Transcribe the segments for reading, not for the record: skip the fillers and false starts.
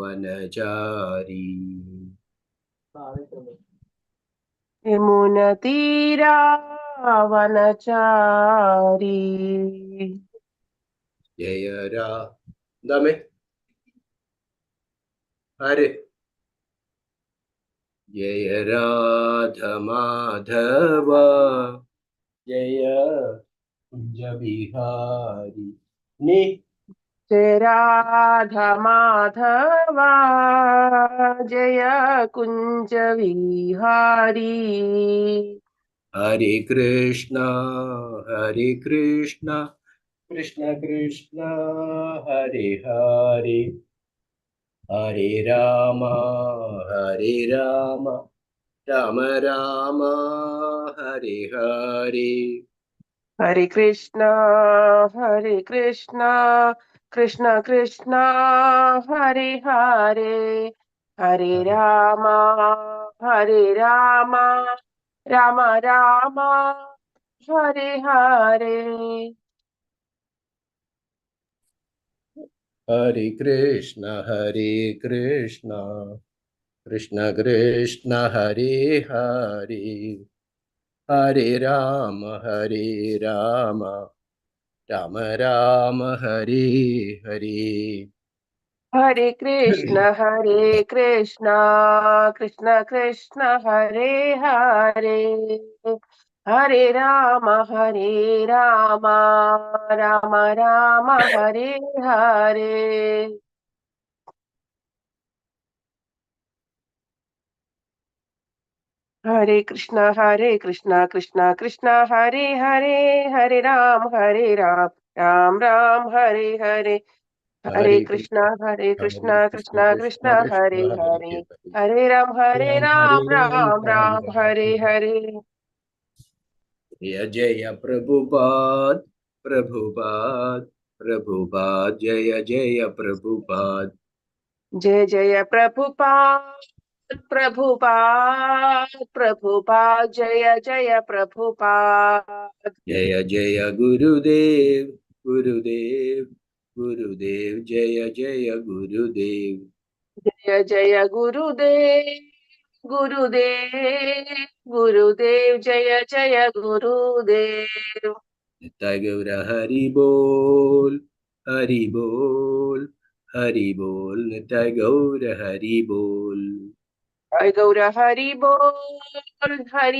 वनचारी यमुना तीरा वनचारी जय दमे हरे जय राधा माधव जय कुंज बिहारी नी जय राधा माधवा जय कुंज विहारी हरे कृष्णा कृष्ण कृष्ण हरे हरे हरे राम राम राम हरे हरे हरे कृष्णा कृष्ण कृष्ण हरे हरे हरे राम राम राम हरे हरे हरे कृष्ण कृष्ण कृष्ण हरे हरे हरे राम राम राम हरे हरे हरे कृष्ण कृष्ण कृष्ण हरे हरे हरे राम राम राम हरे हरे हरे कृष्ण कृष्ण कृष्ण हरे हरे हरे राम राम राम हरे हरे हरे कृष्ण कृष्ण कृष्ण हरे हरे हरे राम राम राम हरे हरे जय प्रभुपाद जय जय प्रभुपाद जय जय प्रभुपाद जय जय प्रभुपाद जय जय गुरुदेव जय जय गुरुदेव जय जय गुरुदेव जय जय गुरुदेव नित्य गौर हरि बोल नित्य गौर हरि बोल जय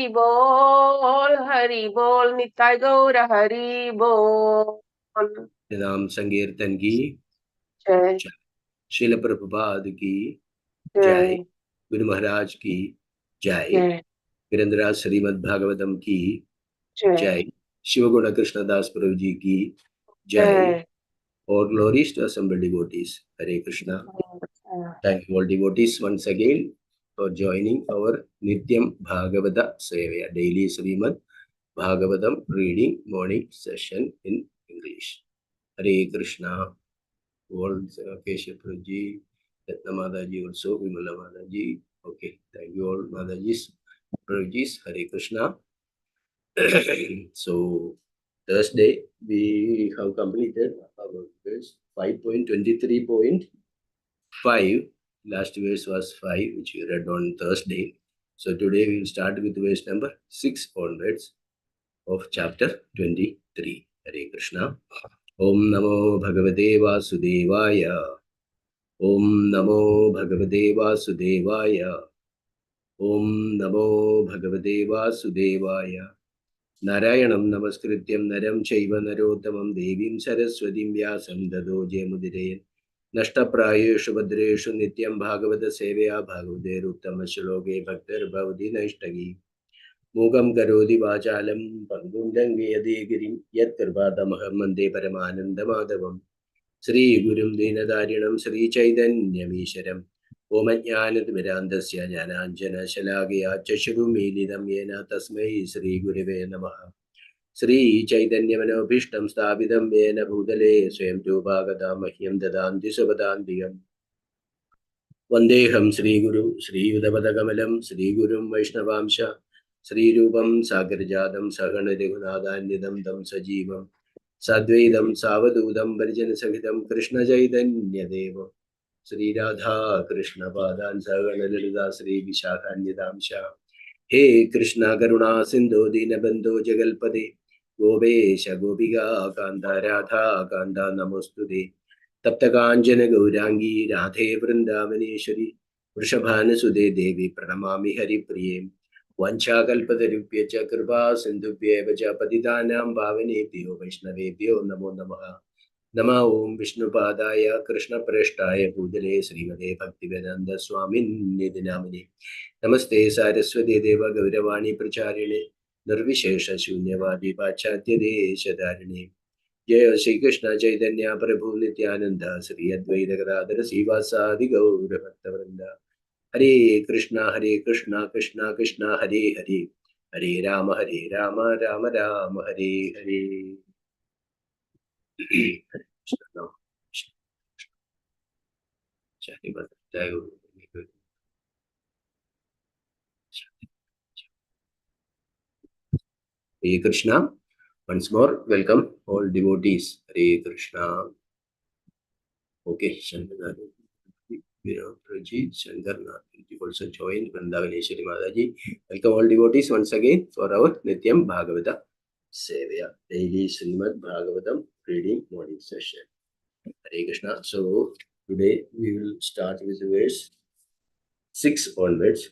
गौर हरि बोल निताय गौर हरि बोल नाम संकीर्तन की जय श्रील प्रभुपाद की जय जय गुरु महाराज की जय जय वीरेंद्रराज श्रीमद् भागवतम की जय शिवगुण कृष्णदास प्रभु जी की जय और glories to assembled devotees. Hare Krishna. Thank you all devotees once again for joining our Nityam Bhagavata Sevaya daily Srimad Bhagavatam reading morning session in English. Hare Krishna. All Keshav Prabhuji, Ratna Mataji also, Vimala Mataji. Okay, thank you all Matajis, Prabhujis. Hare Krishna. So Thursday we have completed our verse 5.23.5. Last verse was 5, which we read on Thursday. So today we will start with verse number 6 onwards of chapter 23. Hare Krishna. Om Namo Bhagavate Vasudevaya. Om Namo Bhagavate Vasudevaya. Om Namo Bhagavate Vasudevaya. नारायणं नमस्कृत्यं नरं चैव नरोत्तमं देवीं सरस्वतीं व्यासं ततो जयमुदीरयेत् नष्टप्रायेषु भद्रेषु नित्यं भागवत सेवया भागवतेरुत्तमश्लोके भक्तिर्भवति नैष्ठगी मूकं करोति वाचालं पङ्गुं लङ्घयति गिरिं यत्कृपातमहं वन्दे परमानन्दमाधवं श्रीगुरुं दीनदारिणं श्रीचैतन्यमीश्वरम् ओमज्ञानतिमिरान्धस्य ज्ञानाञ्जनशलाकया चक्षुरुमीलितं येन तस्मै श्रीगुरवे नमः। श्रीचैतन्यमनोभीष्टं स्थापितं येन भूतले स्वयं रूपागता मह्यं ददान्ति सुपदान्तिकम् वन्देऽहं श्रीगुरु श्रीयुतपदकमलं श्रीगुरुं वैष्णवांश श्रीरूपं सागरजातं सगणरघुनाथान्वितं तं सजीवं साद्वैतं सावधूतं परिजनसहितं कृष्णचैतन्यदेवम् Sri Radha Krishna Padan Sagana Lalita Sri Vishakanyadamsha. He Krishna Karuna Sindhu Dinabandhu Jagalpade Gopesha Gopiga Kanda Radha Kanda Namostude Tapta Kanjana Gaurangi Radhe Vrindavaneshwari Vrishabhana Sude Devi Pranamami Hari Priye Vanchakalpatarubhya cha kripa sindhubhya vacha patitanam bhavanebhyo Vaishnavebhyo namo namaha. Nama Om Vishnupadaya Krishna Prashtaya Bhudale Srimade Bhaktivedanta Swamin Nidinamine Namaste Saraswati Deva Gauravani Pracharine Nirvishesha Shunyavadi Pachatya Deshadarine Jaya Shri Krishna Chaitanya Prabhu Nityananda Sri Advaita Gadadhara Sivasadi Gaura Bhaktavrinda Hare Krishna Krishna Krishna Hare Hare Hare Rama Rama Rama Hare Hare. Now, Hare Krishna. Once more, welcome all devotees. Hare Krishna. Okay, Shankar you also joined Vrindavaneshwari Mataji. Welcome all devotees once again for our Nityam Bhagavata Sevaya, daily Srimad Bhagavatam reading morning session. Hare Krishna. So today we will start with verse 6 onwards.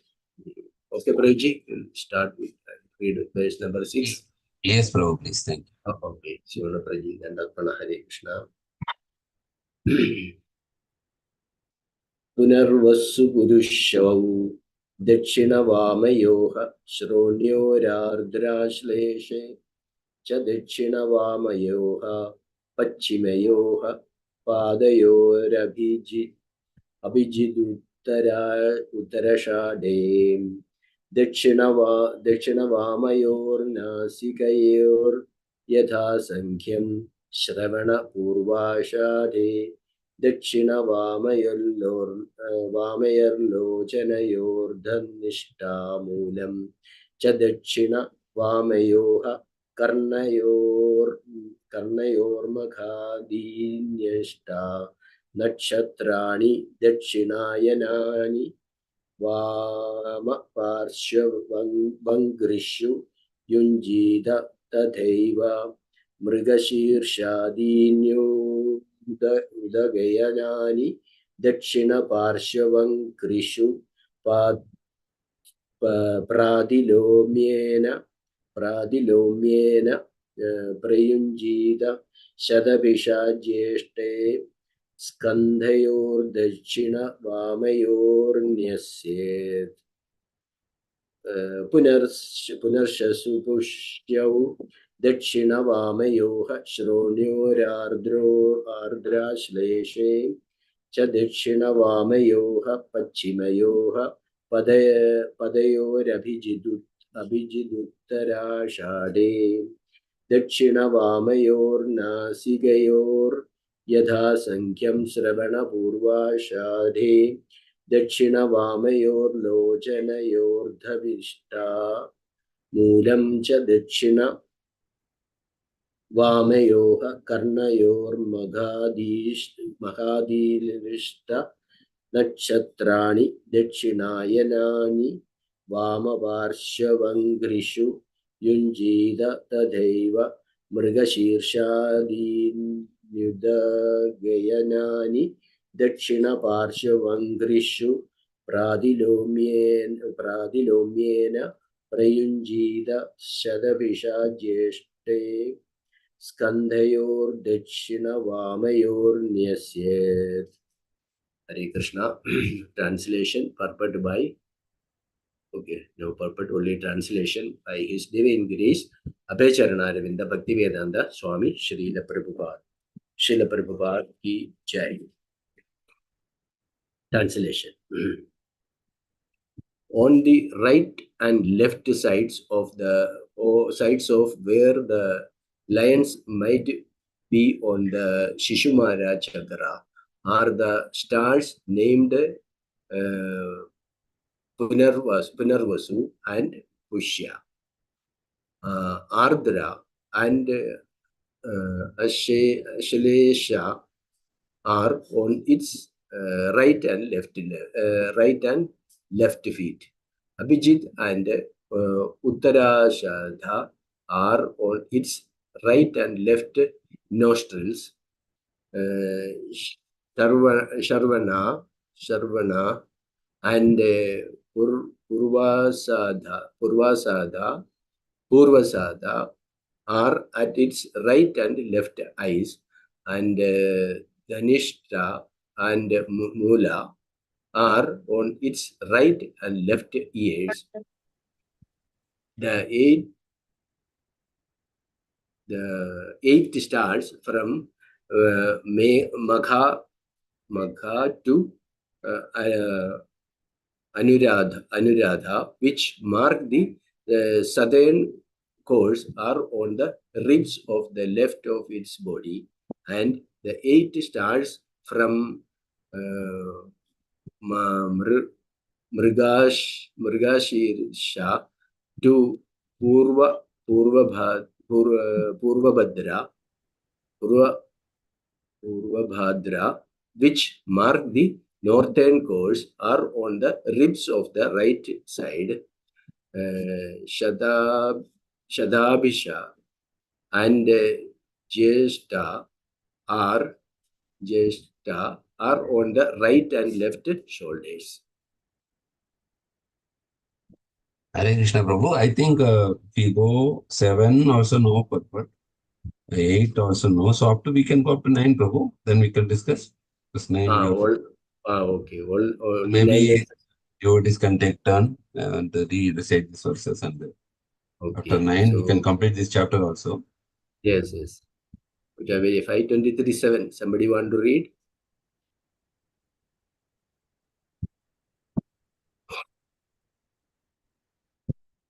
Okay, Prabhuji, we'll start with read verse number 6. Yes, Prabhu, please. Thank you. Okay, Shivana Prabhuji, and Hare Krishna. Punarvasu Purushau Dakshina Shronyorardrashleshe Cha Dakshina Pachimayoha Abhijiduttarashade Dakshinavamayor Nasikayor Yatha Sankhyam Shravana Purvashade Vamayarlochanayor Dhanishta Moolam Cha Vamayoha Karnayor Makhadinyashta Nakshatrani Dakshinayanani Vama Parshvangrishu Yunjita Tathaiva Mrigashirshadinyo Udagayanani Dakshina Parshvangrishu Pradilomyena Prayunjita Shadabhisha Jeshte Skandhayor Dakshina Vamayor Nyasyet Punarshashu Pushyav Dakshina Vamayoha Shronyor Ardrashleshe Cha Dakshina Vamayoha Pachimayoha Padayor Abhijiduttarashade Dakshina Vamayor Nasigayor Yatha Sankhyam Shravana Purvashade Dakshina Vamayor Lochanayor Dhavishta Moolam Cha Dakshina Vamayoha Karnayor Mahadilishta Nakshatrani Dakshinayanani Vamavarshvangrishu Yunjida Tadhaiva Mrigashirshadinyudagayanani Dakshina Parshvangrishu Pradilomyena Prayunjida Shadabhisha Jeshte Skandhayor Dakshina Vamayor Nyasyet. Hare Krishna. Translation purport by only translation by His Divine Grace Abhayacharanavinda Bhaktivedanta Swami Srila Prabhupada ki Jai. Translation. On the right and left sides of where the lions might be on the SISUMARA chakra are the stars named Punarvasu and Pushya. Ardra and Ashlesha are on its right and left feet. Abhijit and Uttarashadha are on its right and left nostrils. Sharvana and Purvasada are at its right and left eyes, and Dhanishta and Mula are on its right and left ears. The eighth starts from Magha to Anuradha, which mark the southern course, are on the ribs of the left of its body, and the eight stars from Mrigashirsha to Purvabhadra, which mark the northern course, are on the ribs of the right side. Shadabhisha and Jeshta are on the right and left shoulders. Hare Krishna Prabhu. I think if we go 7 also no purport. 8 also no. So up to we can go up to 9 Prabhu. Then we can discuss. This 9 okay. Maybe devotees can take turn and recite these verses, and okay. After 9 we can complete this chapter also. Yes. Okay, 523.7. Somebody want to read?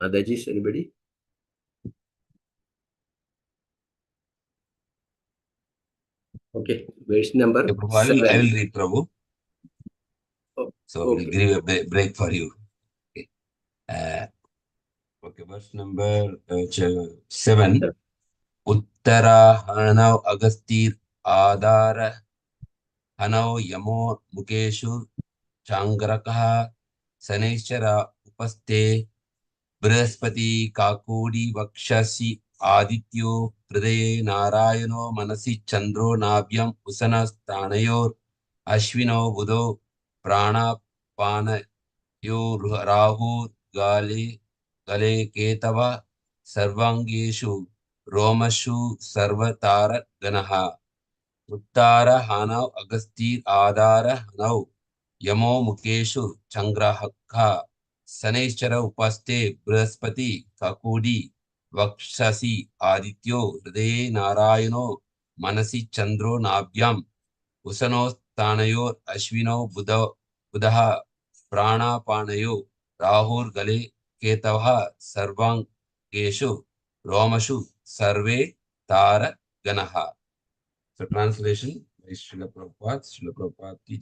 Adajis, anybody? Okay, verse number 7. I will read, Prabhu. So okay. we'll give a break for you. Okay, verse number 7. Uttara Hanav Agastir Adara Hanav Yamo Mukeshu Changrakaha Saneshara Upaste Brihaspati Kakodi Vakshasi Adityo Hridaye Narayano Manasi Chandro Nabyam Usana Stanayor Ashwino Budo Prana Pana Yo Rahu Gale Ketava Sarvangeshu Romashu Sarvatara Ganaha Uttara Hanav Agasti Adara Hanav Yamo Mukeshu Changrahakha Saneshara Upaste Brihaspati Kakudi Vakshasi Adityo Hridaye Narayano Manasi Chandro Nabyam Usano Tanayor Ashwino Budaha Prana Panayo Rahur Gale Ketavaha Sarvangeshu Romashu Sarve Tara Ganaha. So translation by Srila Prabhupada ki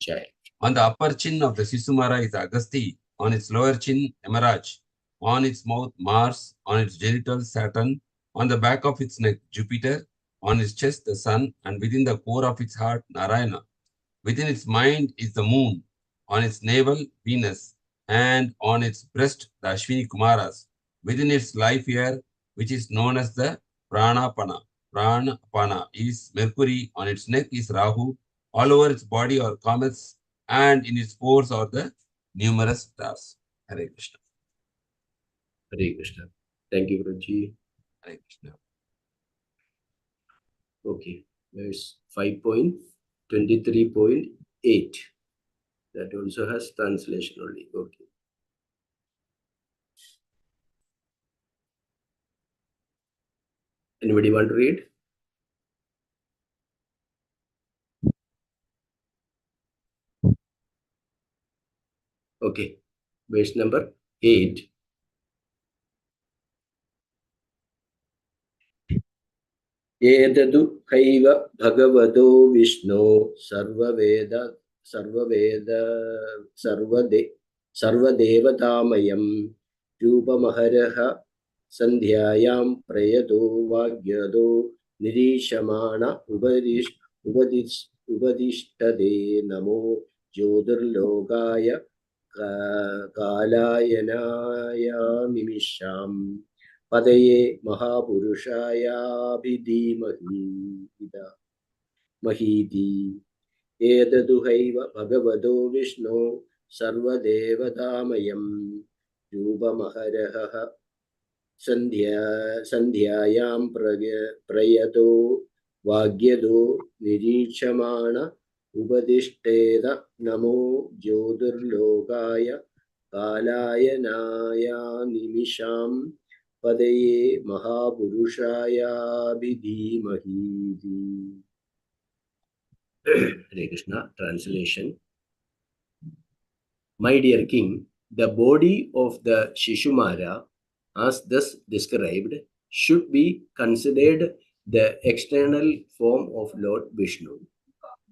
Jai. On the upper chin of the SISUMARA is Agasti, on its lower chin Yamaraj, on its mouth Mars, on its genitals Saturn, on the back of its neck Jupiter, on its chest the Sun, and within the core of its heart Narayana. Within its mind is the moon, on its navel Venus, and on its breast the Ashwini Kumaras. Within its life air, which is known as the Pranapana. Pranapana is Mercury, on its neck is Rahu, all over its body are comets, and in its pores are the numerous stars. Hare Krishna. Hare Krishna. Thank you, Guruji. Hare Krishna. Okay, there's 5.23.8. That also has translation only. Okay. Anybody want to read? Okay, verse number 8. Edadu haiva bhagavado Vishnu sarvadevatamaya rupamaharaha sandhyayam prayado vagyado nirishamana Ubadishtade Namo Jyotirlokaya Kalayana Nimisham Padaye Mahapurushaya Mahiti Edaduhaiva Bhagavato Vishnu Sarvadevatamaya Rupamaharaha Sandhyayam Prayato Vagyado Nirishamana Ubadishteda Namo Jyotirlokaya Kalayanaya Nimisham Padaye Mahapurushaya Bhidhimahi. Hare Krishna. Translation. My dear king, the body of the SISUMARA, as thus described, should be considered the external form of Lord Vishnu,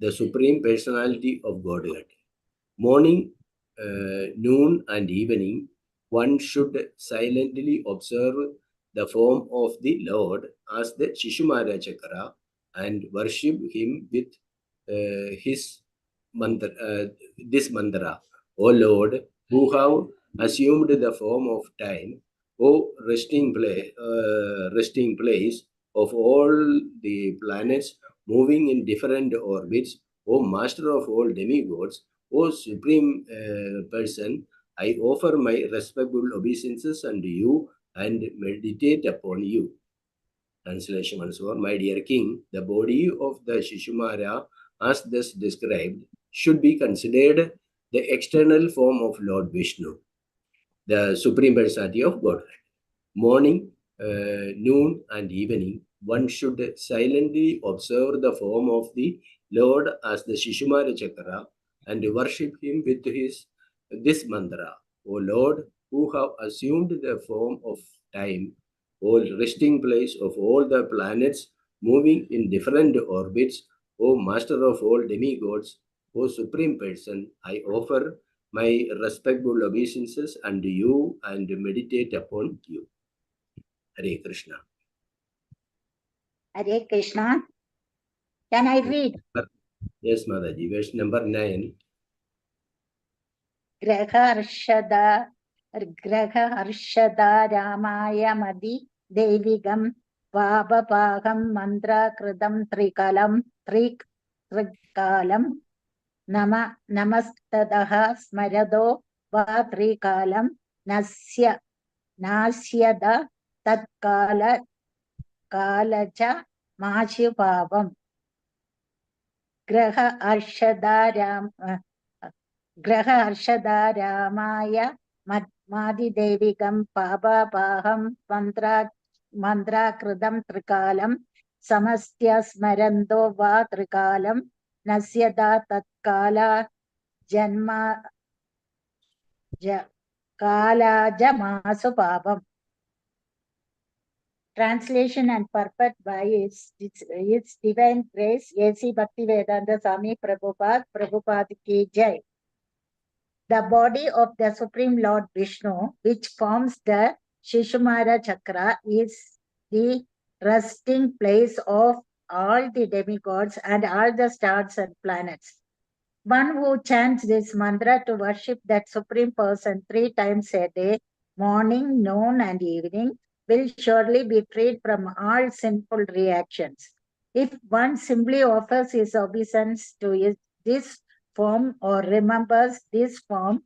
the Supreme Personality of Godhead. Morning, noon, and evening, one should silently observe the form of the Lord as the SISUMARA Chakra and worship him with his mantra, this mantra. O Lord, who have assumed the form of time, O resting place of all the planets moving in different orbits, O Master of all demigods, O Supreme Person, I offer my respectful obeisances unto you and meditate upon you. Translation once more. My dear king, the body of the SISUMARA, as thus described, should be considered the external form of Lord Vishnu, the Supreme Personality of Godhead. Morning, noon, and evening, one should silently observe the form of the Lord as the SISUMARA Chakra and worship him with this mantra. O Lord, who have assumed the form of time, O resting place of all the planets moving in different orbits, O Master of all demigods, O Supreme Person, I offer my respectful obeisances unto you and meditate upon you. Hare Krishna. Hare Krishna. Can I read? Yes, Mataji. Verse number 9. Graha Arshada Ramaya Madi Devigam Vabapaham Mantra Kridam Trikalam Namastadaha Smarado Va Trikalam Nasyada Tatkala Kalacha Mashibhavam Graha Arshada Ramaya Madi Devigam Pabapaham Mantra Kridam Trikalam Samastya Smarando Va Trikalam Nasyada Tatkala Janma Kalaja Masupabam. Translation and purport by its Divine Grace, A.C. Bhaktivedanta Swami Prabhupada Ki Jai. The body of the Supreme Lord Vishnu, which forms the SISUMARA Chakra, is the resting place of all the demigods and all the stars and planets. One who chants this mantra to worship that Supreme Person 3 times a day, morning, noon, and evening, will surely be freed from all sinful reactions. If one simply offers his obeisance to this form or remembers this form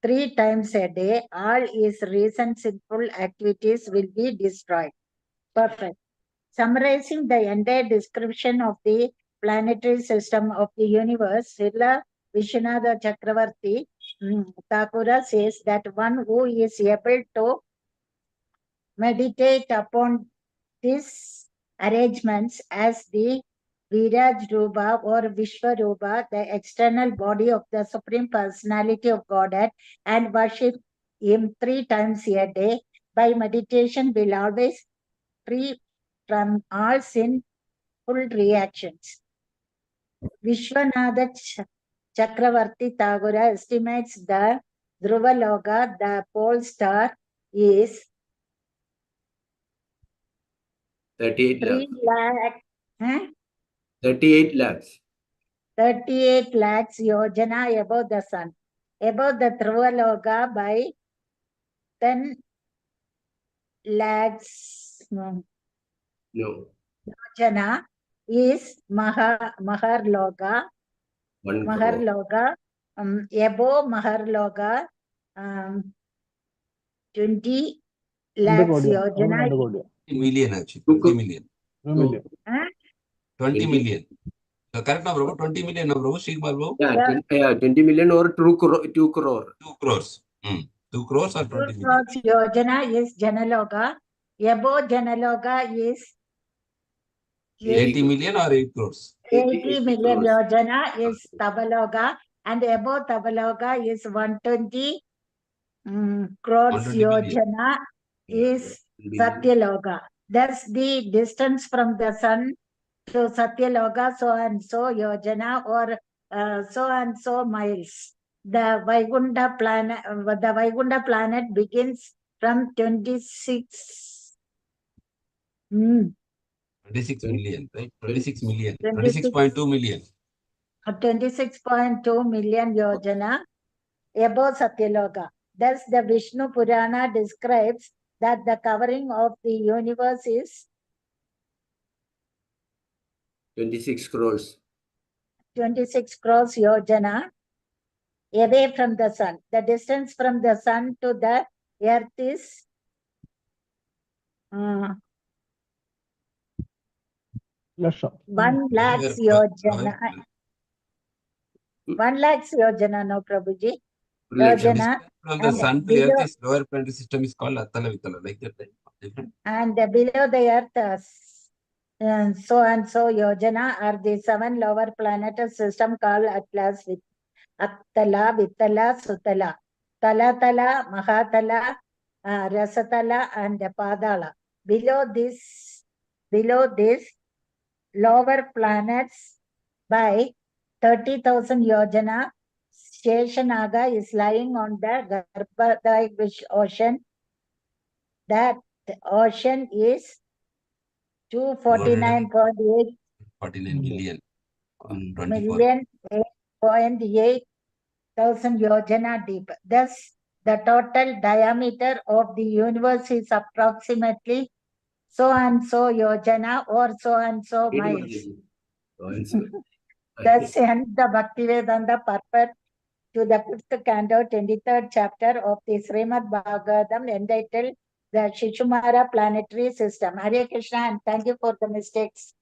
3 times a day, all his recent sinful activities will be destroyed. Perfect. Summarizing the entire description of the planetary system of the universe, Srila Vishwanatha Chakravarti Thakura says that one who is able to meditate upon these arrangements as the Viraj Rupa or Vishwarupa, the external body of the Supreme Personality of Godhead, and worship him 3 times a day by meditation will always free from all sinful reactions. Vishwanatha Chakravarti Thakura estimates the Dhruvaloka, the pole star, is 38 lakhs. 3 lakh. 38 lakhs. 38 lakhs yojana above the sun. Above the Dhruvaloka by 10 lakhs yojana is Maharloka. 1 crore. Maharloka. Above Maharloka, 20 lakhs yojana. 20 million actually. 20 million. 20 million. So correct now, Prabhu. 20 million, no, Prabhu. Shikmar, Prabhu. Yeah, 20 million or 2 crore. 2 crore. 2 crores. 2 crores or 20 2 million. crores yojana is Janaloka. Above Janaloka is 80 million or 8 crores? 80 million crores. yojana is Tabaloka, and above Tabaloka is 120 crores 120 million. yojana is Satyaloka. Thus the distance from the sun to Satyaloka so and so yojana or so and so miles. The Vaikuntha planet begins from 26 26 million, right? 26 million. 26.2 million. 26.2 million yojana above Satyaloka. Thus, the Vishnu Purana describes that the covering of the universe is 26 crores. 26 crores yojana away from the sun. The distance from the sun to the earth is 1 lakhs yojana. 1 lakhs yojana, no, Prabhuji. Yojana. From the sun to earth, this lower planetary system is called Attala Vitala, like that. Different. And below the earth, so and so yojana are the 7 lower planetary system called Atlas, with Attala, Vitala, Sutala, Talatala, Mahatala, Rasatala, and Padala. Below this lower planets by 30,000 yojana, Sheshanaga is lying on the Garbhadaya ocean. That ocean is 249.8 49 million. 24. million 8.8 thousand yojana deep. Thus, the total diameter of the universe is approximately so and so yojana or so and so miles. Thus ends the Bhaktivedanta purport to the 5th canto, 23rd chapter of the Srimad Bhagavatam, entitled the SISUMARA Planetary System. Hare Krishna, and thank you for the mistakes.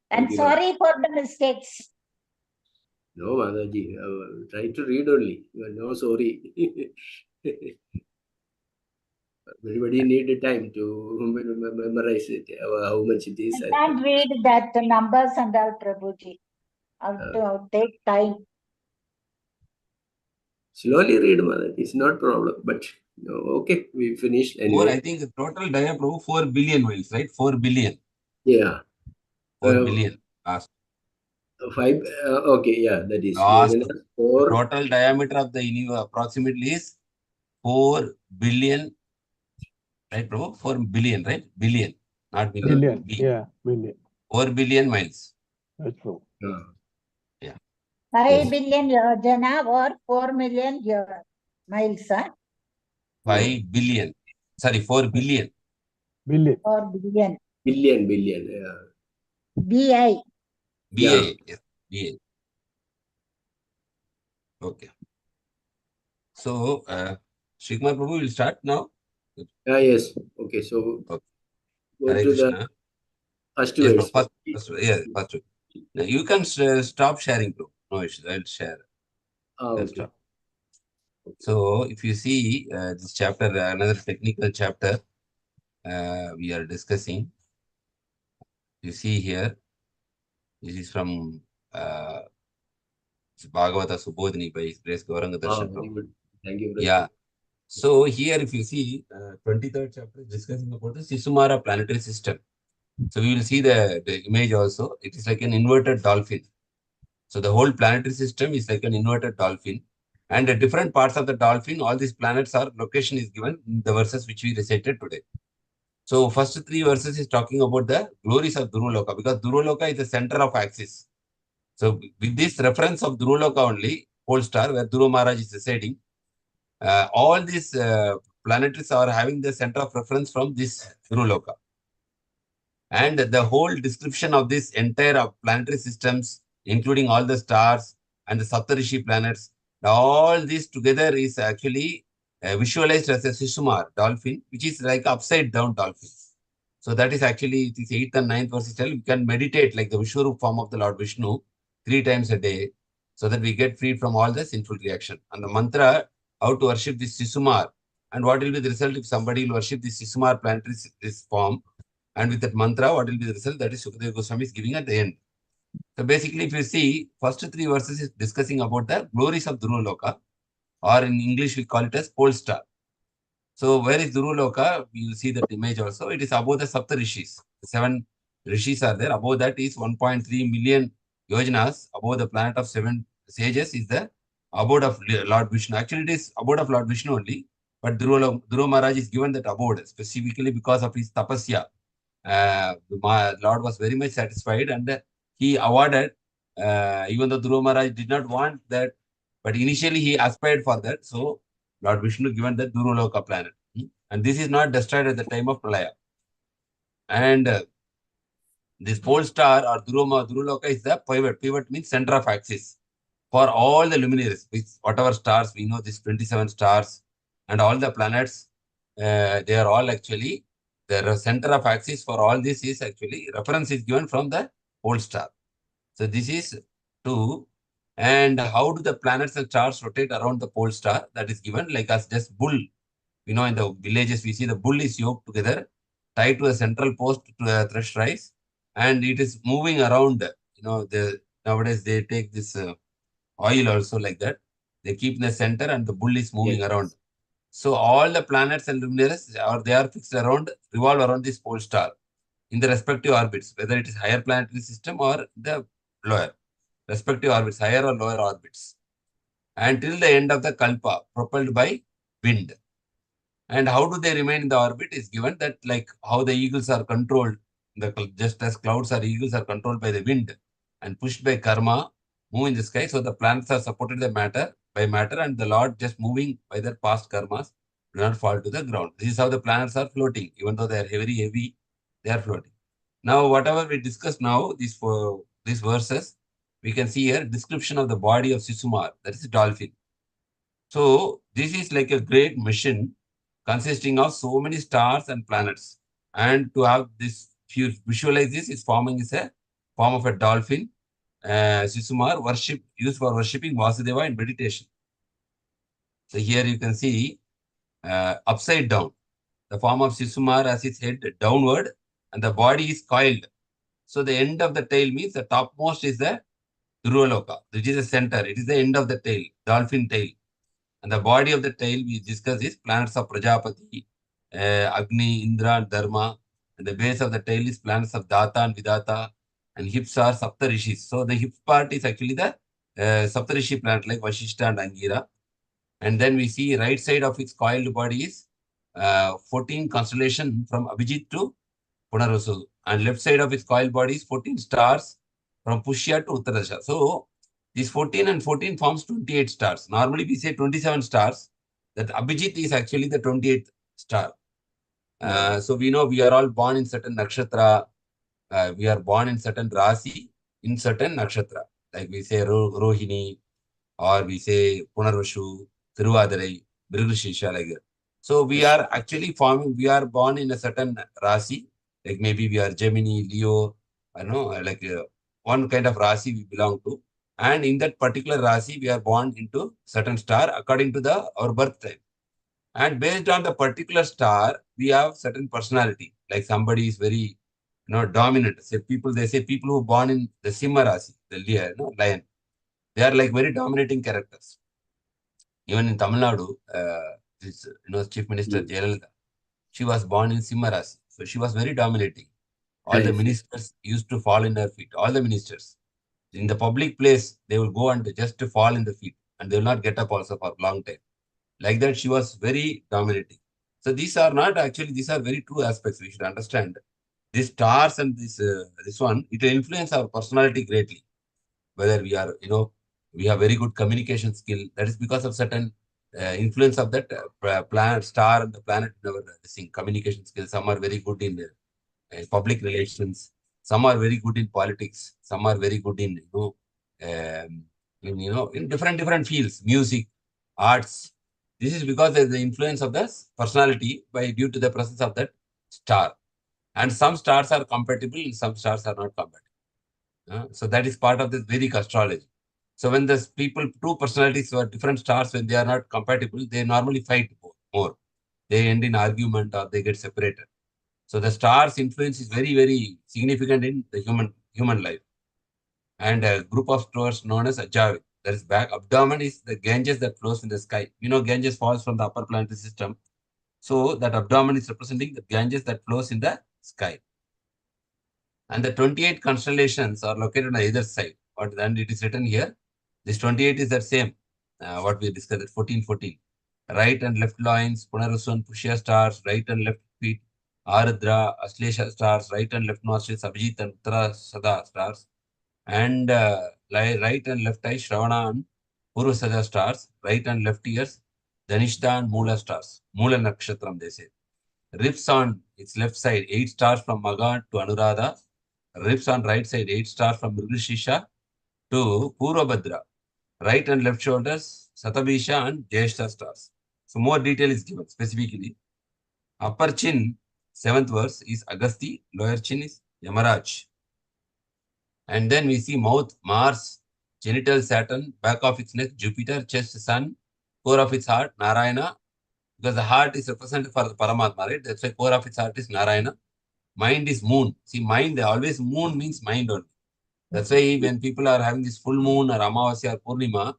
And sorry for the mistakes. No, Mataji, try to read only. No, sorry. Everybody need time to memorize it, how much it is. I can't read that numbers and all, Prabhuji. I'll have to take time. Slowly read, Mataji. It's not problem. But no, okay, we finished anyway. I think the total diameter 4 billion miles, right? 4 billion. Yeah. 4 billion. 5, okay, yeah, that is. The total diameter of the universe approximately is 4 billion, right, Prabhu? 4 billion, right? Billion, not million. Billion, yeah, billion. 4 billion miles. That's true. Yeah. 5 billion yojana or 4 million miles, huh? 5 billion. Sorry, 4 billion. Billion. 4 billion. Billion, yeah. BI. BA, yes, BA. Okay. So, Shikmar Prabhu will start now. Yes. Okay, so okay. go to the first yes, verse. First. Now, you can stop sharing, Prabhu. No issues, I'll share. Okay. So, if you see this chapter, another technical chapter we are discussing. You see here, this is from Bhagavata Subodhini by His Grace Gauranga Darshan. Very good. Thank you. Yeah. So here, if you see, 23rd chapter is discussing about the SISUMARA planetary system. So we will see the image also. It is like an inverted dolphin. So the whole planetary system is like an inverted dolphin. And the different parts of the dolphin, all these planets are, location is given in the verses which we recited today. So first 3 verses is talking about the glories of Dhurvaloka, because Dhurvaloka is the center of axis. So with this reference of Dhruva Loka only, pole star where Dhruva Maharaj is residing, all these planetaries are having the center of reference from this Dhruva Loka. And the whole description of this entire planetary systems, including all the stars and the Saptarishi planets, all this together is actually visualized as a SISUMARA dolphin, which is like upside down dolphin. So that is actually, it is 8th and 9th verses tell, we can meditate like the Vishwarup form of the Lord Vishnu 3 times a day, so that we get free from all the sinful reaction. And the mantra, how to worship this SISUMARA, and what will be the result if somebody will worship this SISUMARA planetary this form, and with that mantra, what will be the result? That is Sukadeva Goswami is giving at the end. So basically, if you see, first 3 verses is discussing about the glories of Dhruva Loka, or in English we call it as pole star. So where is Dhruva Loka? We will see that image also. It is above the Sapta Rishis. 7 Rishis are there. Above that is 1.3 million yojanas. Above the planet of 7 sages is the abode of Lord Vishnu. Actually, it is abode of Lord Vishnu only. But Dhruva Maharaj is given that abode specifically because of his tapasya. The Lord was very much satisfied, and he awarded, even though Dhruva Maharaj did not want that, but initially he aspired for that. So Lord Vishnu given the Dhruva Loka planet. And this is not destroyed at the time of Pralaya. And this pole star or Dhruva Loka is the pivot. Pivot means center of axis for all the luminaries, whatever stars we know, these 27 stars and all the planets, they are all actually the center of axis for all this is actually reference is given from the pole star. So this is 2. And how do the planets and stars rotate around the pole star? That is given like as just bull. You know, in the villages, we see the bull is yoked together, tied to a central post to a thresh rice, and it is moving around. You know, nowadays they take this oil also like that. They keep in the center and the bull is moving around. So all the planets and luminaries, they are fixed around, revolve around this pole star in the respective orbits, whether it is higher planetary system or the lower, respective orbits, higher or lower orbits, until the end of the Kalpa, propelled by wind. And how do they remain in the orbit is given that like how the eagles are controlled, just as clouds or eagles are controlled by the wind and pushed by karma, move in the sky. So the planets are supported by matter, and the Lord just moving by their past karmas do not fall to the ground. This is how the planets are floating, even though they are very heavy, they are floating. Now, whatever we discussed now, these verses, we can see here description of the body of SISUMARA, that is a dolphin. So this is like a great mission consisting of so many stars and planets. And to have this, if you visualize this, is forming is a form of a dolphin, SISUMARA, used for worshipping Vasudeva in meditation. So here you can see upside down. The form of SISUMARA has its head downward and the body is coiled. So the end of the tail means the topmost is the Dhruva Loka, which is the center. It is the end of the tail, dolphin tail. And the body of the tail we discuss is planets of Prajapati, Agni, Indra, and Dharma. And the base of the tail is planets of Data and Vidata. And hips are Saptarishis. So the hip part is actually the Saptarishi planet like Vashishta and Angira. And then we see right side of its coiled body is 14 constellation from Abhijit to Punarvasu. And left side of its coiled body is 14 stars from Pushya to Uttaradasha. So these 14 and 14 forms 28 stars. Normally we say 27 stars. That Abhijit is actually the 28th star. So we know we are all born in certain nakshatra. We are born in certain rasi, in certain nakshatra. Like we say Rohini, or we say Punarvashu, Thiruvadirai, Mrigashirsha, like that. So we are actually we are born in a certain rasi. Like maybe we are Gemini, Leo, I know, like one kind of rasi we belong to. And in that particular rasi, we are born into certain star according to our birth time. And based on the particular star, we have certain personality. Like somebody is very, dominant. They say people who are born in the Simha rasi, the lion, they are like very dominating characters. Even in Tamil Nadu, Chief Minister Jayalalitha, she was born in Simha rasi. So she was very dominating. All the ministers used to fall in her feet. All the ministers. In the public place, they will go and just to fall in the feet. And they will not get up also for a long time. Like that, she was very dominating. So these are not actually, these are very true aspects we should understand. These stars and this one, it will influence our personality greatly. whether we are, we have very good communication skill. That is because of certain influence of that planet, star and the planet in our communication skills. Some are very good in public relations. Some are very good in politics. Some are very good in, in different fields, music, arts. This is because there is the influence of the personality due to the presence of that star. And some stars are compatible, and some stars are not compatible. So that is part of this Vedic astrology. So when the two personalities or different stars, when they are not compatible, they normally fight more. They end in argument or they get separated. So the star's influence is very, very significant in the human life. And a group of stars known as Ajavi. That is back. Abdomen is the Ganges that flows in the sky. Ganges falls from the upper planetary system. So that abdomen is representing the Ganges that flows in the sky. And the 28 constellations are located on either side. And it is written here. This 28 is the same. What we discussed at 1414. Right and left loins, Punarasun, Pushya stars, right and left feet, Aradra, Aslesha stars, right and left nostrils, Abhijit and Uttara Sada stars, and right and left eye, Shravana and Purva Sada stars, right and left ears, Dhanishta and Mula stars, Mula Nakshatram, they say. Ribs on its left side, 8 stars from Maga to Anuradha. Ribs on right side, 8 stars from Mrigashisha to Purvabhadra. Right and left shoulders, Satabisha and Jyeshta stars. So more detail is given specifically. Upper chin, 7th verse, is Agasti. Lower chin is Yamaraj. And then we see mouth, Mars, genital Saturn, back of its neck, Jupiter, chest, Sun, core of its heart, Narayana. Because the heart is represented for the Paramatma, right? That's why core of its heart is Narayana. Mind is moon. See, mind, always moon means mind only. That's why when people are having this full moon or Amavasya or Purnima,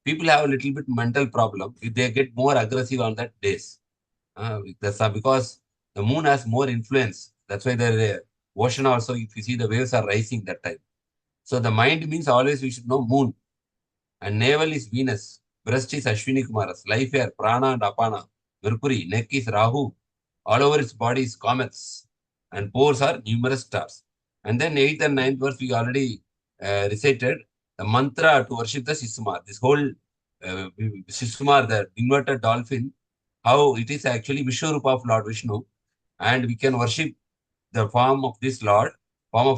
people have a little bit mental problem. They get more aggressive on that days. That's because the moon has more influence. That's why the ocean also, if you see the waves are rising that time. So the mind means always we should know moon. And navel is Venus. Breast is Ashwini Kumaras. Life hair, Prana and Apana. Mercury. Neck is Rahu. All over its body is comets. And pores are numerous stars. And then 8th and 9th verse we already recited the mantra to worship the SISUMARA. This whole SISUMARA, the inverted dolphin, how it is actually Vishwarupa of Lord Vishnu. And we can worship the form of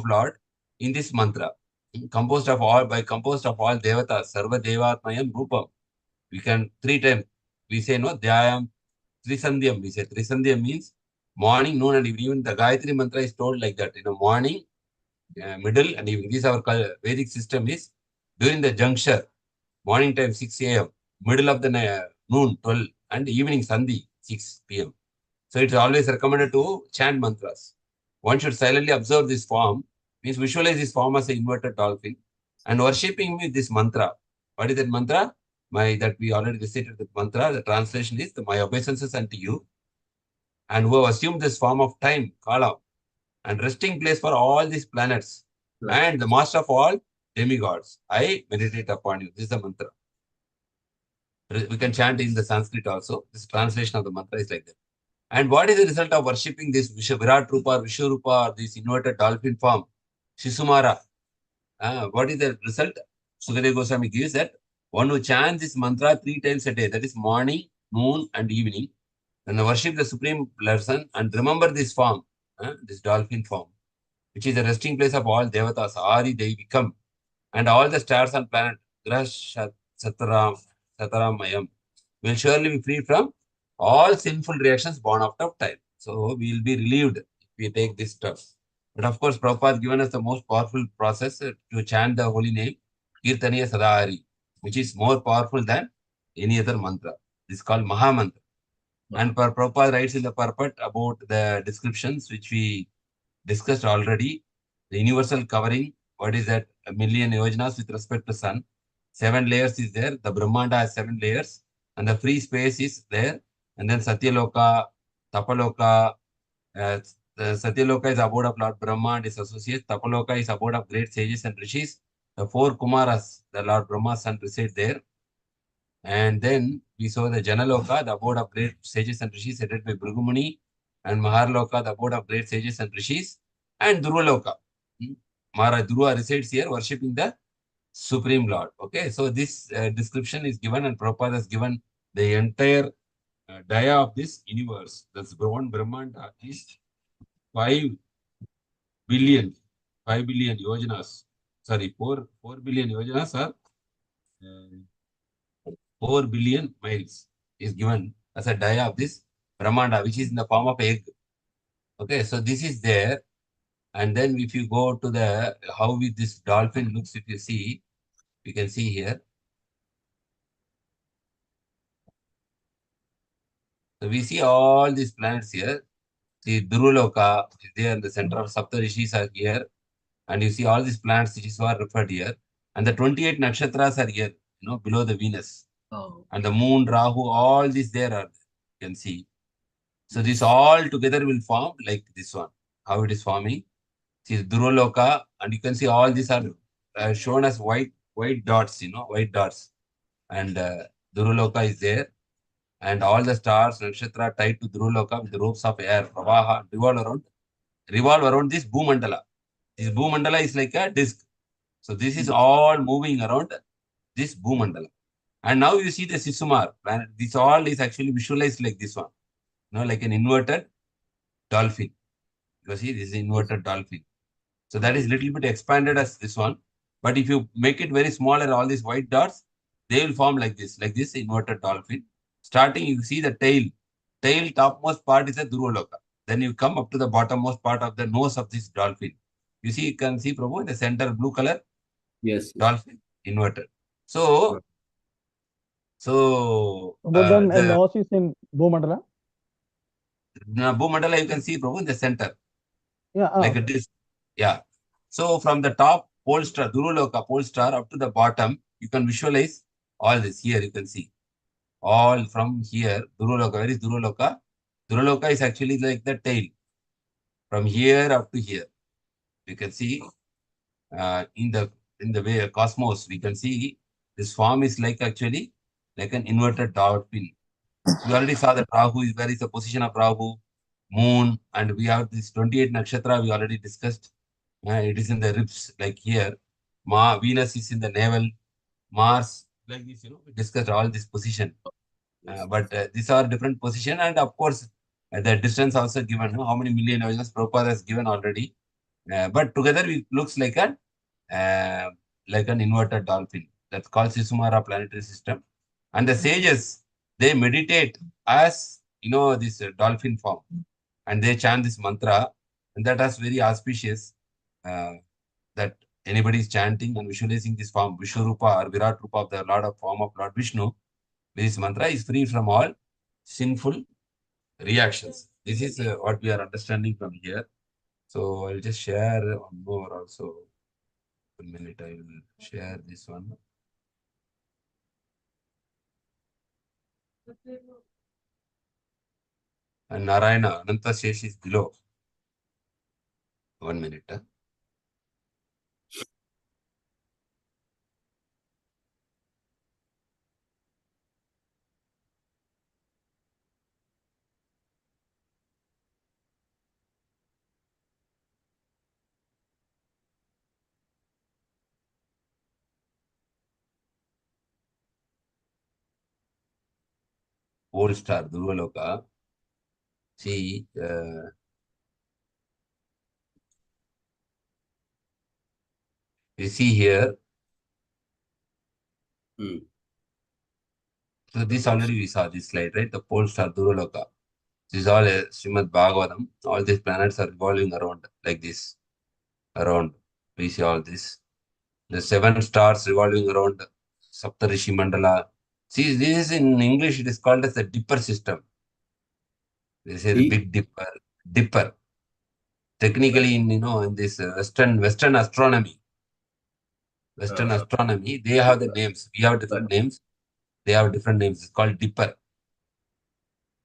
Lord in this mantra. Composed of all devatas, sarva devatmayam rupam. We can 3 times. We say no, dhyayam, trisandhyam. We say trisandhyam means morning, noon, and evening. Even the Gayatri mantra is told like that. Morning, middle, and evening. This our Vedic system is during the juncture. Morning time 6 a.m., middle of the noon 12, and evening sandhi 6 p.m. So it's always recommended to chant mantras. One should silently observe this form, means visualize this form as an inverted dolphin, and worshipping with this mantra. What is that mantra? That we already recited the mantra. The translation is my obeisances unto you, and who have assumed this form of time, Kala, and resting place for all these planets, and the master of all demigods. I meditate upon you. This is the mantra. We can chant in the Sanskrit also. This translation of the mantra is like that. And what is the result of worshipping this Virat Rupa or Vishwarupa or this inverted dolphin form? SISUMARA. What is the result? Sukadeva Goswami gives that one who chants this mantra 3 times a day, that is morning, noon, and evening, and worship the Supreme Person and remember this form, this dolphin form, which is the resting place of all devatas, Ari Devikam, and all the stars and planets, Grash Sataramayam, will surely be free from all sinful reactions born out of time. So we will be relieved if we take this stuff. But of course, Prabhupada has given us the most powerful process to chant the holy name, Kirtaniya Sadahari, which is more powerful than any other mantra. This is called Maha Mantra. And Prabhupada writes in the purport about the descriptions which we discussed already. The universal covering, what is that? 1 million yojanas with respect to sun. 7 layers is there. The Brahmanda has 7 layers. And the free space is there. And then Satyaloka, Tapaloka. The Satyaloka is abode of Lord Brahma and his associates. Tapaloka is abode of great sages and rishis. The 4 Kumaras, the Lord Brahma's son, reside there. And then we saw the Janaloka, the abode of great sages and rishis, headed by Bhrigumuni, and Maharloka, the abode of great sages and rishis, and Durvaloka. Maharaj Dhruva resides here, worshipping the Supreme Lord. Okay, so this description is given, and Prabhupada has given the entire dia of this universe. That's one Brahmanda is 5 billion, 5 billion yojanas. Sorry, 4 billion yojanas are 4 billion miles is given as a dia of this Brahmanda, which is in the form of egg. Okay, so this is there. And then if you go to the, how this dolphin looks, if you see, you can see here. So we see all these planets here. See, Dhruloka is there in the center of Saptarishis are here. And you see all these planets which is are referred here. And the 28 nakshatras are here, below the Venus. Oh. And the moon, Rahu, all these there are, you can see. So this all together will form like this one. How it is forming. See, Dhruloka, and you can see all these are shown as white dots, white dots. And Dhruloka is there. And all the stars, nakshatra tied to Dhruloka with the ropes of air, Pravaha, revolve around this Bhumandala. This Bhumandala is like a disc. So this is all moving around this Bhumandala. And now you see the SISUMARA planet. This all is actually visualized like this one. Like an inverted dolphin. You see, this is inverted dolphin. So that is little bit expanded as this one. But if you make it very smaller, all these white dots, they will form like this inverted dolphin. Starting, you see the tail. Tail topmost part is a Dhruloka. Then you come up to the bottommost part of the nose of this dolphin. You see, you can see, Prabhu, in the center, blue color. Yes. Dolphin, inverted. So but then the nose is in Bhumandala? Bhumandala, you can see, Prabhu, in the center. Yeah. Like a disc. Yeah. So from the top pole star, Dhruloka pole star, up to the bottom, you can visualize all this. Here you can see. All from here, Dhruloka. Where is Dhruloka? Dhruloka is actually like the tail. From here up to here. You can see in the way cosmos, we can see this form is like actually like an inverted dolphin. We already saw that Rahu is where is the position of Rahu, moon, and we have this 28 nakshatra we already discussed. It is in the ribs, like here. Venus is in the navel, Mars, like this, we discussed all this position. But these are different position, and of course, the distance also given, how many million yojanas Prabhupada has given already. But together it looks like an inverted dolphin. That's called SISUMARA planetary system. And the sages, they meditate as, this dolphin form. And they chant this mantra, and that is very auspicious that anybody is chanting and visualizing this form, Vishwarupa or Virat Rupa of the form of Lord Vishnu. This mantra is free from all sinful reactions. This is what we are understanding from here. So I'll just share one more also. 1 minute, I will share this one. And Narayana, Ananta Shesh is below. 1 minute. Pole star, Dhruloka. See, you see here. So this already we saw this slide, right? The pole star, Dhruloka. This is all Srimad Bhagavatam. All these planets are revolving around like this. Around. We see all this. The 7 stars revolving around Saptarishi Mandala. See, this is in English, it is called as the Dipper system. They say the Big Dipper. Dipper. Technically, in this Western astronomy. Western astronomy, they have the names. We have different names. They have different names. It's called Dipper.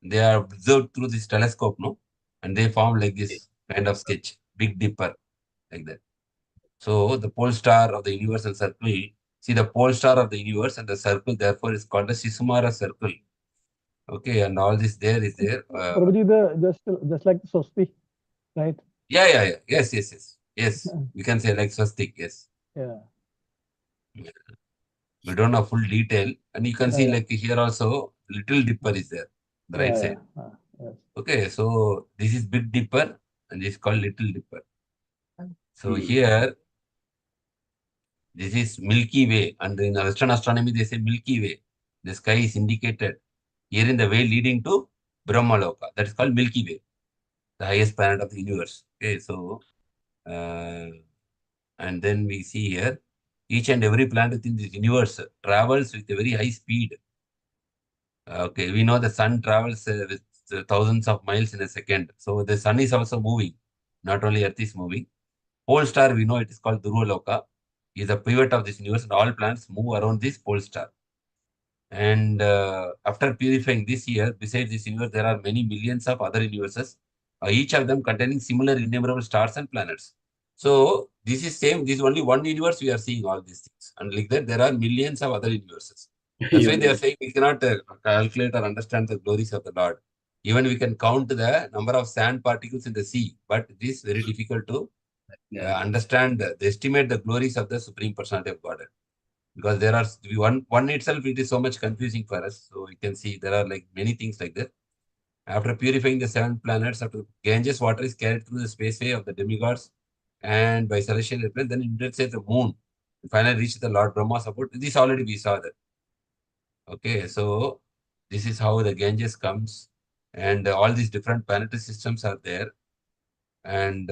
They are observed through this telescope, and they form like this kind of sketch. Big Dipper. Like that. So the pole star of the universe and circle, see the pole star of the universe and the circle, therefore is called the SISUMARA circle. Okay, and all this there is there. Prabhuji, just like the Swasti, right? Yeah. Yes. We can say like swastik, yes. Yeah. We don't have full detail. And you can see like here also, little dipper is there, the right side. Yes. Okay, so this is big dipper and this is called little dipper. So here, this is Milky Way, and in Western astronomy, they say Milky Way. The sky is indicated here in the way leading to Brahmaloka. That is called Milky Way, the highest planet of the universe. Okay, so, and then we see here, each and every planet in this universe travels with a very high speed. Okay, we know the sun travels with thousands of miles in a second. So the sun is also moving. Not only Earth is moving. Pole star, we know it is called Dhruva is the pivot of this universe, and all planets move around this pole star. And after purifying this year, besides this universe, there are many millions of other universes, each of them containing similar innumerable stars and planets. So this is same, this is only one universe we are seeing all these things. And like that, there are millions of other universes. That's why they are saying we cannot calculate or understand the glories of the Lord. Even we can count the number of sand particles in the sea, but it is very difficult to understand, estimate the glories of the Supreme Personality of Godhead. Because there are one itself, it is so much confusing for us. So you can see there are like many things like that. After purifying the 7 planets, after Ganges water is carried through the spaceway of the demigods and by celestial airplane, then it intersects the moon. And finally reach the Lord Brahma support. This already we saw that. Okay, so this is how the Ganges comes, and all these different planetary systems are there. And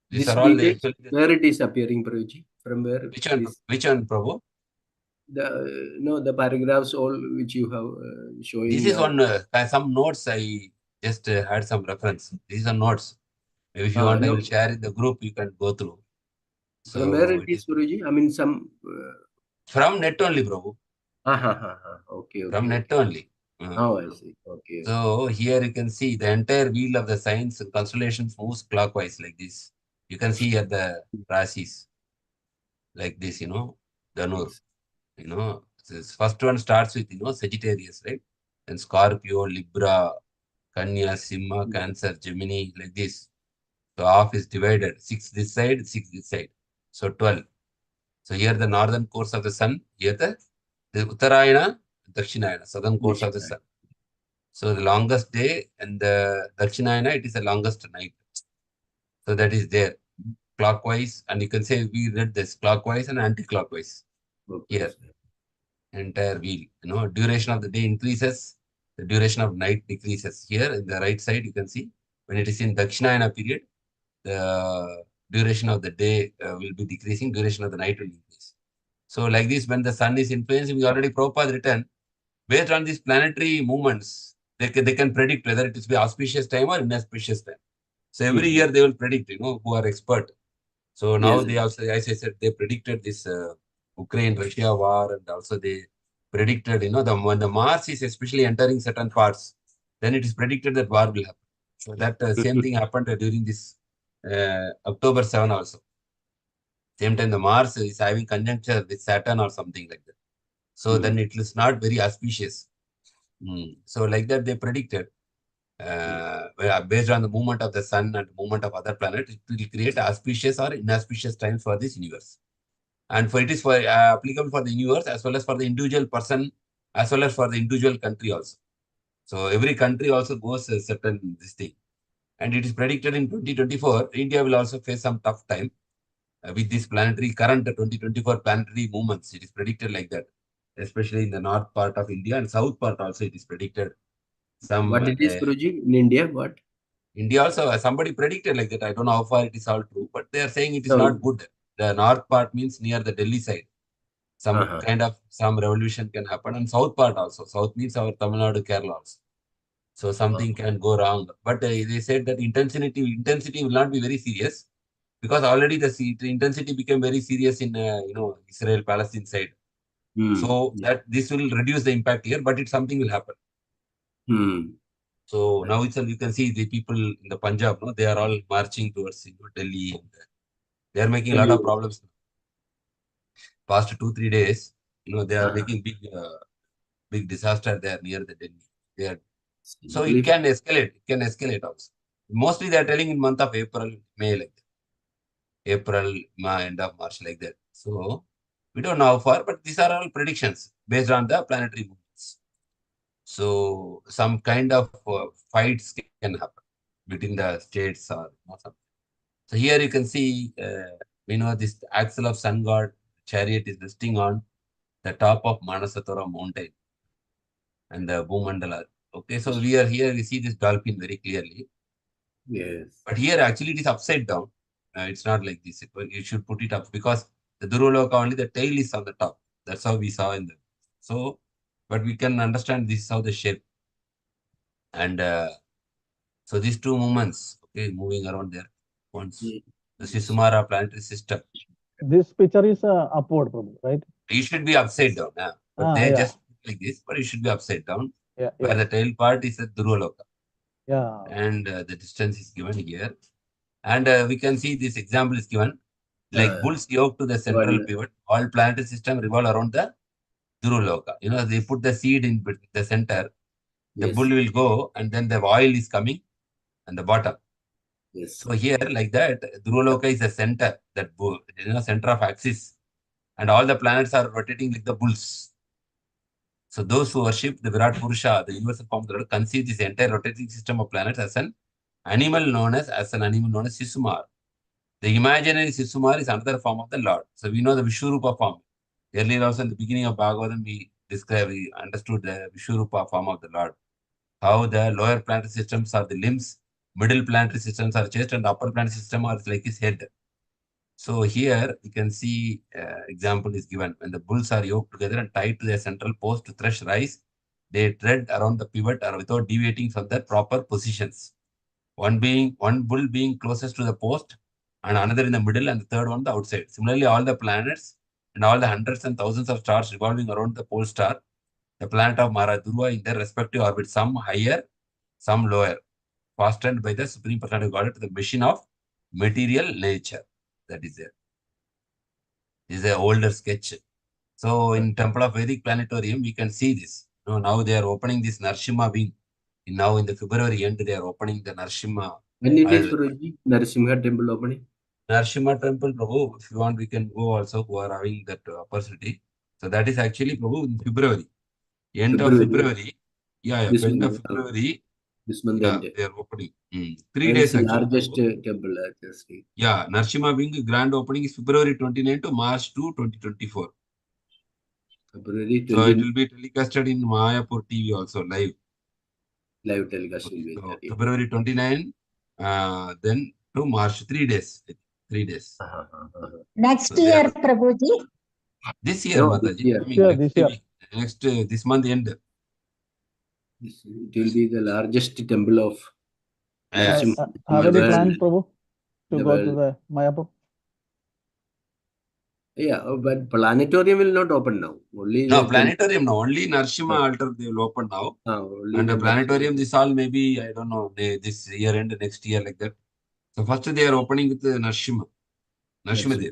these are all actually, where it is appearing, Prabhuji? From where? Which one, Prabhu? The paragraphs all which you have showing. This is one some notes I just had some reference. These are notes. Maybe if you want, I will share in the group. You can go through. So from where it is, Guruji? I mean, some from net only, Prabhu. Okay. From net only. Oh, I see. Okay. So here you can see the entire wheel of the signs and constellations moves clockwise like this. You can see at the Rasis like this, Dhanur. This first one starts with, Sagittarius, right? Then Scorpio, Libra, Kanya, Simha, Cancer, Gemini, like this. So half is divided. 6 this side, 6 this side. So 12. So here the northern course of the sun, here the Uttarayana, Dakshinayana, southern course of the sun. So the longest day, and the Dakshinayana, it is the longest night. So that is there. Clockwise, and you can say we read this clockwise and anti-clockwise. Here. Entire wheel. Duration of the day increases, the duration of night decreases. Here in the right side, you can see when it is in Dakshinayana period, the duration of the day will be decreasing, duration of the night will increase. So like this, when the sun is influencing, we already Prabhupada written, based on these planetary movements, they can predict whether it is be auspicious time or inauspicious time. So every year they will predict, who are expert. So now they also, as I said, they predicted this Ukraine-Russia war, and also they predicted, when the Mars is especially entering certain parts, then it is predicted that war will happen. So that same thing happened during this October 7 also. Same time the Mars is having conjuncture with Saturn or something like that. So then it is not very auspicious. So like that they predicted. Based on the movement of the sun and movement of other planets, it will create auspicious or inauspicious times for this universe. And it is for applicable for the universe as well as for the individual person, as well as for the individual country also. So every country also goes a certain this thing. And it is predicted in 2024, India will also face some tough time with this planetary current 2024 planetary movements. It is predicted like that, especially in the north part of India and south part also it is predicted. What it is, Guruji, in India? What? India also, somebody predicted like that. I don't know how far it is all true, but they are saying it is not good. The north part means near the Delhi side. Some some revolution can happen. And south part also. South means our Tamil Nadu, Kerala also. So something can go wrong. But they said that intensity will not be very serious, because already the intensity became very serious in Israel-Palestine side. So that this will reduce the impact here, but something will happen. So now itself you can see the people in the Punjab, they are all marching towards Delhi. And they are making a lot of problems. Past 2-3 days, they are making big disaster there near the Delhi. So it can escalate. It can escalate also. Mostly they are telling in month of April, May like that. April, May, end of March like that. So We don't know how far, but these are all predictions based on the planetary movements. So some kind of fights can happen between the states or something. So here you can see, we know this axle of sun god chariot is resting on the top of Manasatora mountain and the Bhumandala. Okay, so we are here, we see this dolphin very clearly. Yes. But here actually it is upside down. It's not like this. You should put it up because the Duroloka only the tail is on the top. That's how we saw in the. So, but we can understand this is how the shape. And so these two movements, okay, moving around there. Once the SISUMARA planetary system. This picture is upward, Prabhu, right? It should be upside down. But they just like this, but it should be upside down. Yeah, where the tail part is the Duroloka. Yeah. And the distance is given here. And we can see this example is given. Like bulls yoke to the central pivot, all planetary system revolve around the Duroloka. You know, they put the seed in the center. The bull will go, and then the oil is coming and the bottom. Yes. So here, like that, Duroloka is the center, that center of axis, and all the planets are rotating like the bulls. So those who worship the Virat Purusha, the universal form of the Lord, conceive this entire rotating system of planets as an animal known as SISUMARA. The imaginary SISUMARA is another form of the Lord. So we know the Vishwarupa form. Earlier also in the beginning of Bhagavatam, we understood the Vishwarupa form of the Lord. How the lower planetary systems are the limbs, middle planetary systems are chest, and upper planetary system are like his head. So here you can see example is given. When the bulls are yoked together and tied to their central post to thresh rice, they tread around the pivot or without deviating from their proper positions. One bull being closest to the post, and another in the middle, and the third one the outside. Similarly, all the planets and all the hundreds and thousands of stars revolving around the pole star, the planet of Mara Dhruva in their respective orbits, some higher, some lower, fastened by the Supreme Personality of Godhead to the machine of material nature. That is there. This is an older sketch. So in Temple of Vedic Planetarium, we can see this. Now they are opening this Narsimha wing. Now in the February end, they are opening the Narsimha. When it is Guruji, Narasimha temple opening? Narsimha temple, Prabhu, if you want, we can go also who are having that opportunity. So that is actually, Prabhu, in February. End of February. Yeah, end of February. This month end. They are opening. 3 days actually. Largest temple, actually. Yeah, Narsimha wing grand opening is February 29 to March 2, 2024. February 20. So it will be telecasted in Mayapur TV also, live. Live telecast. Okay, so February 29, then to March, 3 days. 3 days. Next year, Prabhuji? This year, No, Mataji. this year. Next, this month end. It will be the largest temple of. Have any plans, Prabhu, to go to the Mayapur? Yeah, but planetarium will not open now. Only no, planetarium no. Only Narsimha altar they will open now. And the planetarium, this all maybe, I don't know, this year end, next year like that. So first they are opening with Narsimha. Narsimha.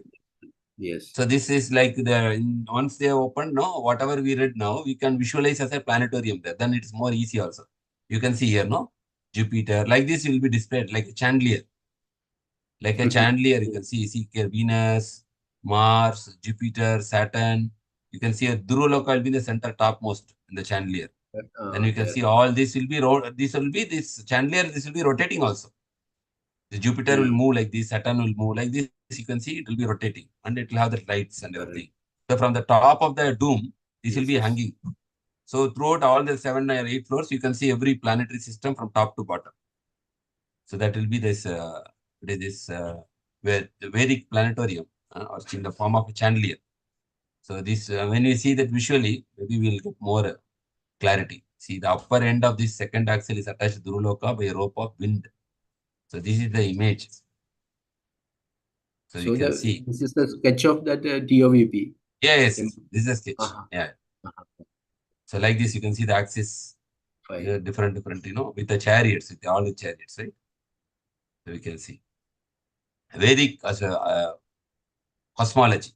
Yes. So this is like once they open, whatever we read now, we can visualize as a planetarium there. Then it's more easy also. You can see here, Jupiter. Like this will be displayed like a chandelier. Like a chandelier, you can see here Venus, Mars, Jupiter, Saturn. You can see a Duroloka will be in the center topmost in the chandelier. Then you can see all this will be this chandelier, this will be rotating also. The Jupiter will move like this, Saturn will move like this. You can see it will be rotating and it will have the lights and everything. So from the top of the dome, this will be hanging. So throughout all the 7 or 8 floors, you can see every planetary system from top to bottom. So that will be this Vedic planetarium or in the form of a chandelier. So this when we see that visually, maybe we will get more clarity. See, the upper end of this second axle is attached to Duroloka by a rope of wind. So this is the image. So you can see. This is the sketch of that TOVP. Yes, this is a sketch. Yeah. So like this, you can see the axis, different, with the chariots, with all the chariots, right? So we can see. Vedic as a cosmology.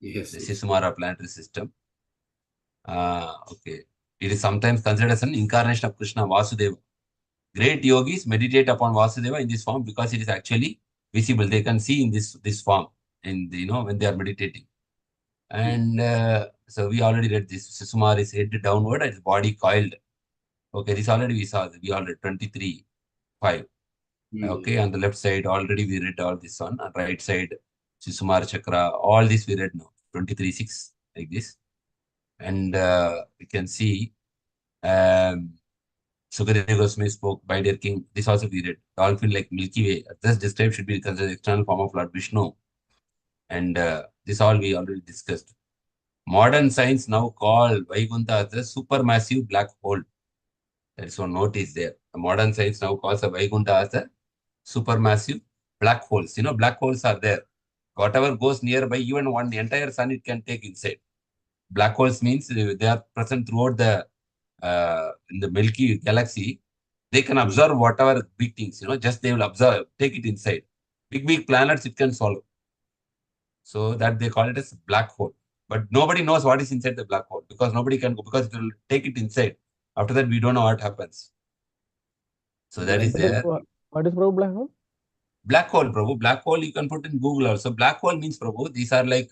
Yes. This is SISUMARA planetary system. Okay. It is sometimes considered as an incarnation of Krishna, Vasudeva. Great yogis meditate upon Vasudeva in this form because it is actually visible. They can see in this form, when they are meditating. And so we already read this. SISUMARA is head downward and his body coiled. Okay, this already we saw. We already 23:5. Okay, on the left side already we read all this one. On right side, SISUMARA chakra. All this we read now. 23:6 like this. And we can see Sukadeva Goswami spoke by their king. This also we read. Dolphin like Milky Way. Thus described should be considered external form of Lord Vishnu. And this all we already discussed. Modern science now call Vaikuntha as a supermassive black hole. That is one notice there. The modern science now calls a Vaikuntha as a supermassive black holes. You know, black holes are there. Whatever goes nearby, even one entire sun, it can take inside. Black holes means they are present throughout the in the Milky Galaxy. They can absorb whatever big things, you know, just they will absorb, take it inside. Big planets it can solve. So that they call it as black hole. But nobody knows what is inside the black hole because nobody can go because it will take it inside. After that, we don't know what happens. So that is there. What is Prabhu black hole? Black hole, Prabhu. Black hole you can put in Google also. Black hole means, Prabhu, these are like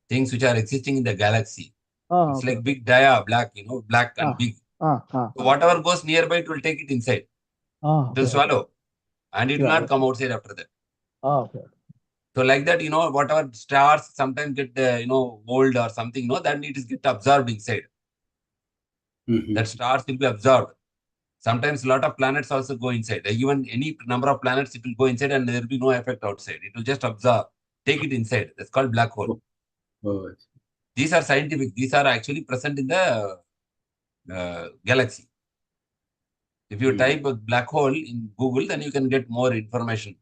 things which are existing in the galaxy. It's like big dia, black, you know, black and big. So whatever goes nearby, it will take it inside. It will swallow. And it will not come outside after that. So like that, you know, whatever stars sometimes get, you know, old or something, you know, that it is get absorbed inside. That stars will be absorbed. Sometimes a lot of planets also go inside. Even any number of planets, it will go inside and there will be no effect outside. It will just absorb, take it inside. That's called black hole. These are scientific. These are actually present in the galaxy. If you type a black hole in Google, then you can get more information.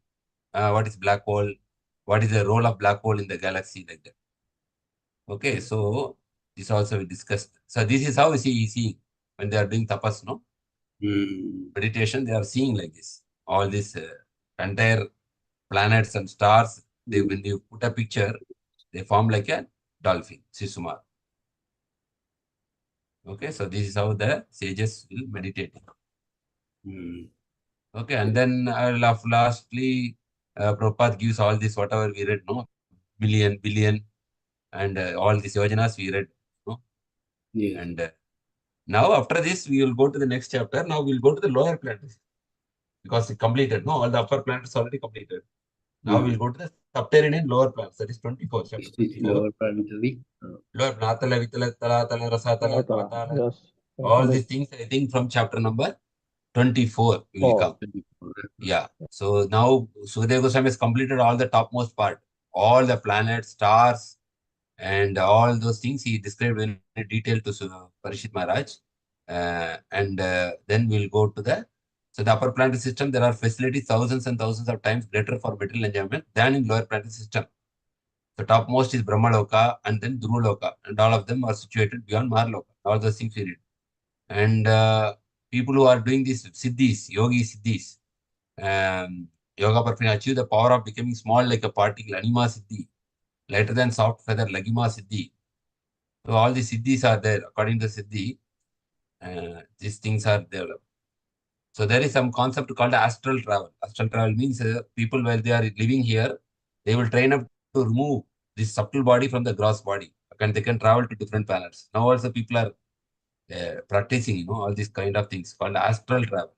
What is black hole? What is the role of black hole in the galaxy like that? Okay, so this also we discussed. So this is how we see when they are doing tapas, no? Meditation, they are seeing like this. All these entire planets and stars, they when you put a picture, they form like a dolphin, SISUMARA. Okay, so this is how the sages will meditate. Okay, and then lastly, Prabhupada gives all this, whatever we read, no? Million, billion, and all these yojanas we read, no? And now after this, we will go to the next chapter. Now we will go to the lower planets because it completed, no? All the upper planets already completed. Now we will go to the subterranean lower planets. That is 24. Chapter 24. Lower planetary. Lower Natala, Vitala, Tala, Tala, Rasatala, Patala. All these things, I think, from chapter number 24 will come. Yeah. So now Sukadeva Goswami has completed all the topmost part. All the planets, stars, and all those things he described in detail to Parishit Maharaj. And then we'll go to the upper planetary system. There are facilities thousands and thousands of times greater for material enjoyment than in lower planetary system. The topmost is Brahmaloka and then Dhruloka, and all of them are situated beyond Marloka. All those things we read. And people who are doing these siddhis, yogi siddhis, yoga perfection, achieve the power of becoming small like a particle, anima siddhi, lighter than soft feather, lagima siddhi. So all the siddhis are there. According to siddhi, these things are developed. So there is some concept called astral travel. Astral travel means people while they are living here, they will train up to remove this subtle body from the gross body, and they can travel to different planets. Now also people are practicing, you know, all these kind of things called astral travel.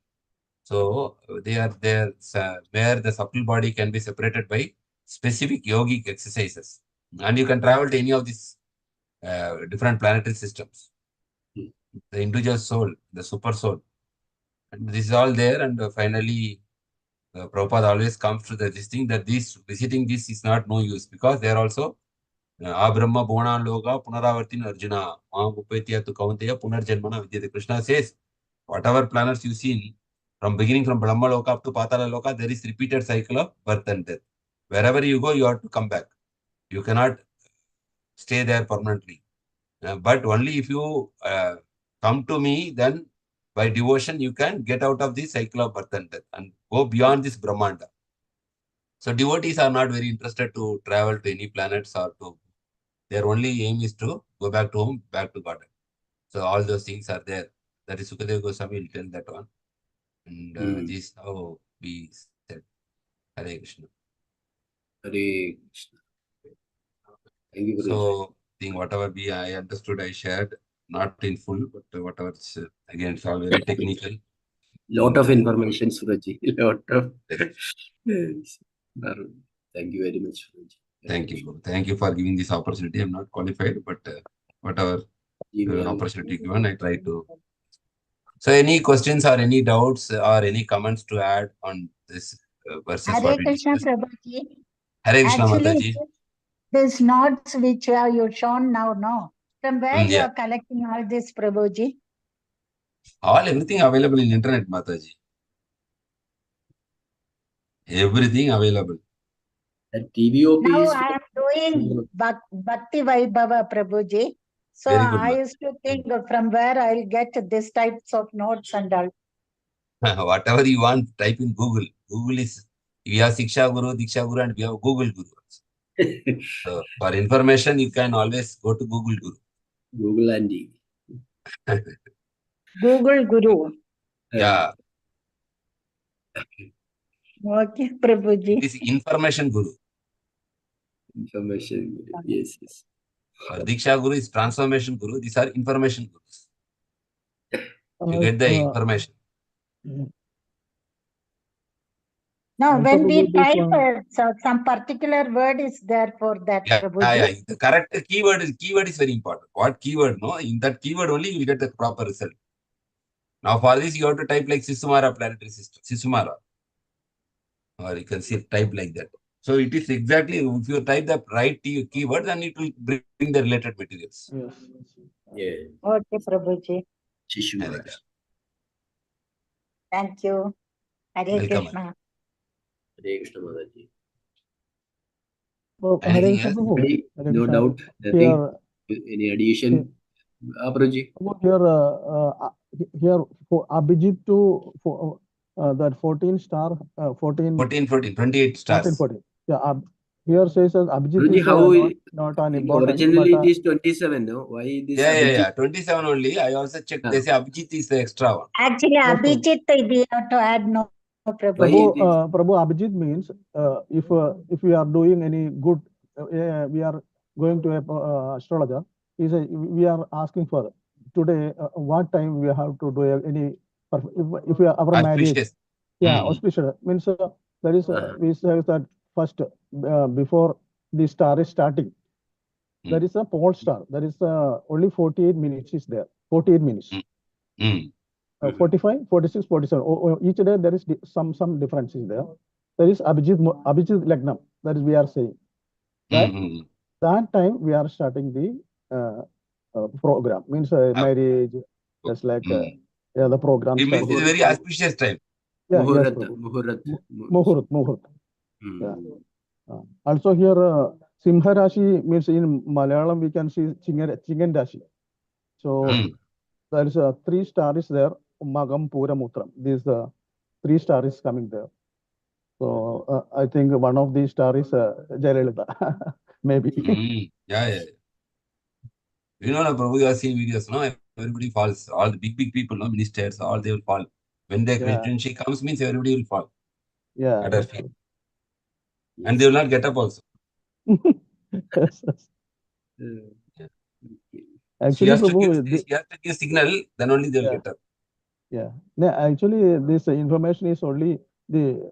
So they are there where the subtle body can be separated by specific yogic exercises, and you can travel to any of these different planetary systems. The individual soul, the super soul, and this is all there. And finally, Prabhupada always comes to this thing that visiting this is not no use because they are also Abrahma Bona Loga Punaravartin Arjuna Upetya to Kavanteya Punarjanmana Vidyate. Krishna says, whatever planets you see, from beginning from Brahma Loka up to Patala Loka, there is repeated cycle of birth and death. Wherever you go, you have to come back. You cannot stay there permanently. But only if you come to me, then by devotion, you can get out of the cycle of birth and death and go beyond this Brahmanda. So devotees are not very interested to travel to any planets or to, their only aim is to go back to home, back to God. So all those things are there. That is Sukadeva Goswami will tell that one. And this is how we said. Hare Krishna. Hare Krishna. Thank you, Guruji. So think whatever I understood, I shared, not in full, but whatever. Again, it's all very technical. Lot of information, Surajji. Lot of. Yes. Thank you very much, Surajji. Thank you, bro. Thank you for giving this opportunity. I'm not qualified, but whatever opportunity given, I try to. So, any questions or any doubts or any comments to add on this verses? Hare Krishna, Prabhuji. Hare Krishna, Actually, Mataji. these notes which you shown now, no? From where you are collecting all this, Prabhuji? Everything available in internet, Mataji. Everything available. TVOP now is. I am doing Bhakti Vaibhava, Prabhuji. So Very good, I used to think from where I'll get this types of notes and all. Whatever you want, type in Google. Google is, we have Siksha Guru, Diksha Guru, and we have Google Guru. So for information, you can always go to Google Guru. Google and Google Guru. Yeah. Okay, Prabhuji. This is Information Guru. Information Guru. Yes, yes. Or Diksha Guru is Transformation Guru. These are Information Gurus. You get the information. Now, when we type some particular word is there for that, Prabhuji. Yeah. The correct keyword is very important. What keyword? No, in that keyword only you will get the proper result. Now for this you have to type like SISUMARA planetary system, SISUMARA, or you can see type like that. So it is exactly, if you type the right keyword, then it will bring the related materials. Yes. Yeah. Okay, Prabhuji. ЩИЩУМАRA. Thank you. Hare Krishna. Hare Krishna, Mataji. Anything else? No doubt. Nothing. Any addition? Prabhuji. Here for Abhijit to that 14 star 28 stars. 14. Yeah. Here says Abhijit Prabhuji, is how not an important. Originally it is 27. No, why this? Yeah. 27 only. I also checked. They say Abhijit is the extra one. Actually, Abhijit we have to add no. Prabhu Abhijit means if we are doing any good, we are going to a astrologer. He says we are asking for today what time we have to do any if we are our marriage. Yeah, auspicious means there is we say that first before the star is starting, there is a pole star. There is only 48 minutes is there. 48 minutes. 45, 46, 47. Each day there is some differences there. There is Abhijit Lagnam. That is we are saying. Right? That time we are starting the program. Means marriage, just like the program. It means it's a very auspicious time. Yeah, Muhurat. Yeah. Also here Simha Rashi means in Malayalam we can see Chingan Rashi. So there is 3 stars there. Magam, Pura, Mutram. These 3 stars coming there. So I think one of these stars is Jayalalitha. Maybe. Yeah. You know, Prabhu, you are seeing videos, no? Everybody falls. All the big people, no, ministers, all they will fall. When the presidency comes, means everybody will fall. Yeah. At her feet. And they will not get up also. Yes. Yeah. Actually, Prabhu, he has to give signal, then only they will get up. Yeah. No, actually, this information is only the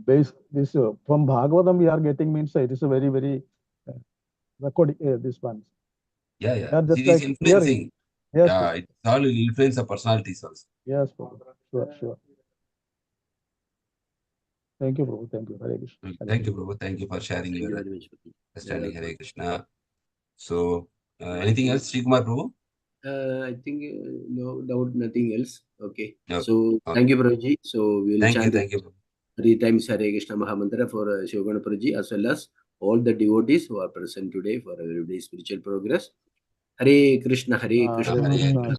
base. This from Bhagavatam we are getting means it is a very, very recording this one. Yeah. It is like influencing. Yes, yeah, it all will influence the personalities also. Yes, Prabhu. Sure. Thank you, Prabhu. Thank you. Hare Krishna. Thank you, Prabhu. Thank you for sharing your understanding. Hare Krishna. So, anything else, Srikumar Prabhu? I think no doubt, nothing else. Okay. So thank you, Prabhuji. So we will chant thank you. 3 times Hare Krishna Mahamantra for Shivagana Prabhuji as well as all the devotees who are present today for everyday's spiritual progress. Hare Krishna, Hare Krishna.